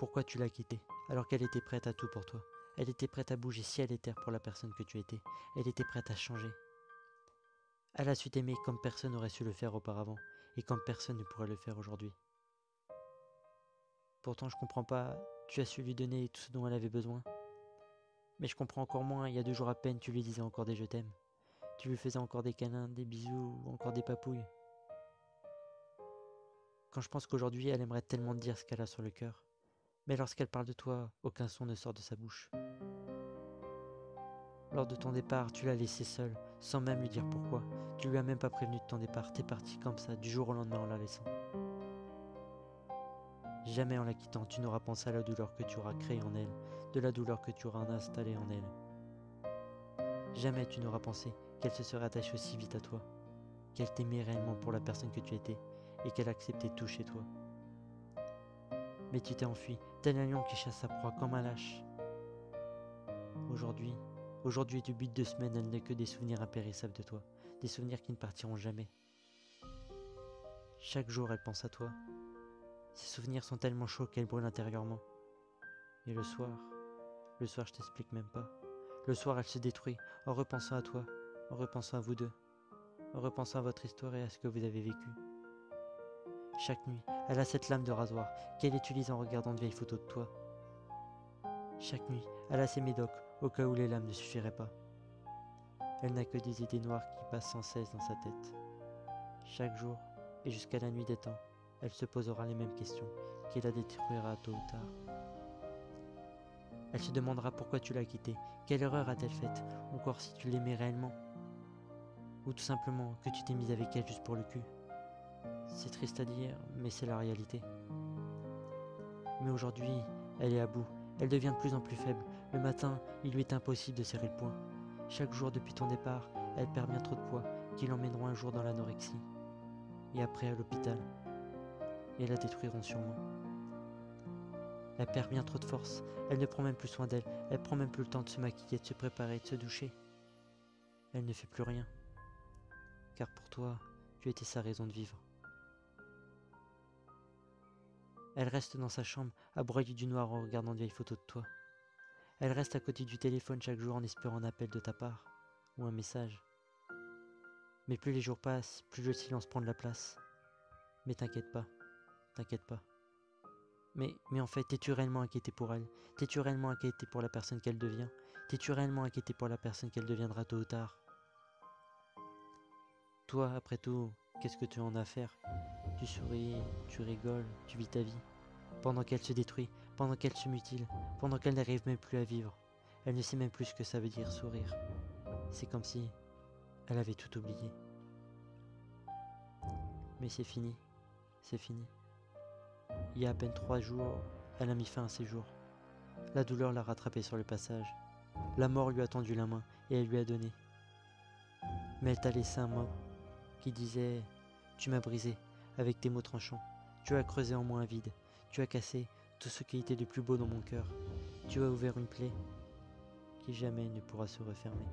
Pourquoi tu l'as quittée, alors qu'elle était prête à tout pour toi? Elle était prête à bouger ciel et terre pour la personne que tu étais. Elle était prête à changer. Elle a su t'aimer comme personne n'aurait su le faire auparavant, et comme personne ne pourrait le faire aujourd'hui. Pourtant, je comprends pas, tu as su lui donner tout ce dont elle avait besoin. Mais je comprends encore moins, il y a 2 jours à peine, tu lui disais encore des je t'aime. Tu lui faisais encore des câlins, des bisous, ou encore des papouilles. Quand je pense qu'aujourd'hui, elle aimerait tellement te dire ce qu'elle a sur le cœur. Mais lorsqu'elle parle de toi, aucun son ne sort de sa bouche. Lors de ton départ, tu l'as laissée seule, sans même lui dire pourquoi. Tu lui as même pas prévenu de ton départ, t'es parti comme ça, du jour au lendemain en la laissant. Jamais en la quittant, tu n'auras pensé à la douleur que tu auras créée en elle, de la douleur que tu auras installée en elle. Jamais tu n'auras pensé qu'elle se serait attachée aussi vite à toi, qu'elle t'aimait réellement pour la personne que tu étais, et qu'elle acceptait tout chez toi. Mais tu t'es enfui, tel un lion qui chasse sa proie comme un lâche. Aujourd'hui, aujourd'hui depuis 2 semaines, elle n'est que des souvenirs impérissables de toi, des souvenirs qui ne partiront jamais. Chaque jour, elle pense à toi. Ces souvenirs sont tellement chauds qu'elle brûle intérieurement. Et le soir, je t'explique même pas. Le soir, elle se détruit en repensant à toi, en repensant à vous deux, en repensant à votre histoire et à ce que vous avez vécu. Chaque nuit, elle a cette lame de rasoir qu'elle utilise en regardant de vieilles photos de toi. Chaque nuit, elle a ses médocs au cas où les lames ne suffiraient pas. Elle n'a que des idées noires qui passent sans cesse dans sa tête. Chaque jour, et jusqu'à la nuit des temps, elle se posera les mêmes questions, qui la détruira tôt ou tard. Elle se demandera pourquoi tu l'as quittée, quelle erreur a-t-elle faite, ou encore si tu l'aimais réellement, ou tout simplement que tu t'es mise avec elle juste pour le cul. C'est triste à dire, mais c'est la réalité. Mais aujourd'hui, elle est à bout, elle devient de plus en plus faible. Le matin, il lui est impossible de serrer le poing. Chaque jour depuis ton départ, elle perd bien trop de poids, qui l'emmèneront un jour dans l'anorexie, et après à l'hôpital, et la détruiront sûrement. Elle perd bien trop de force, elle ne prend même plus soin d'elle, elle prend même plus le temps de se maquiller, de se préparer, de se doucher. Elle ne fait plus rien, car pour toi, tu étais sa raison de vivre. Elle reste dans sa chambre, à broyer du noir en regardant de vieilles photos de toi. Elle reste à côté du téléphone chaque jour en espérant un appel de ta part, ou un message. Mais plus les jours passent, plus le silence prend de la place. Mais t'inquiète pas, t'inquiète pas. Mais en fait, t'es-tu réellement inquiété pour elle? T'es-tu réellement inquiété pour la personne qu'elle devient? T'es-tu réellement inquiété pour la personne qu'elle deviendra tôt ou tard? Toi, après tout, qu'est-ce que tu en as à faire? Tu souris, tu rigoles, tu vis ta vie. Pendant qu'elle se détruit, pendant qu'elle se mutile, pendant qu'elle n'arrive même plus à vivre. Elle ne sait même plus ce que ça veut dire sourire. C'est comme si elle avait tout oublié. Mais c'est fini, c'est fini. Il y a à peine 3 jours, elle a mis fin à ses jours. La douleur l'a rattrapée sur le passage. La mort lui a tendu la main et elle lui a donné. Mais elle t'a laissé un mot qui disait: tu m'as brisé avec tes mots tranchants. Tu as creusé en moi un vide. Tu as cassé tout ce qui était de plus beau dans mon cœur. Tu as ouvert une plaie qui jamais ne pourra se refermer.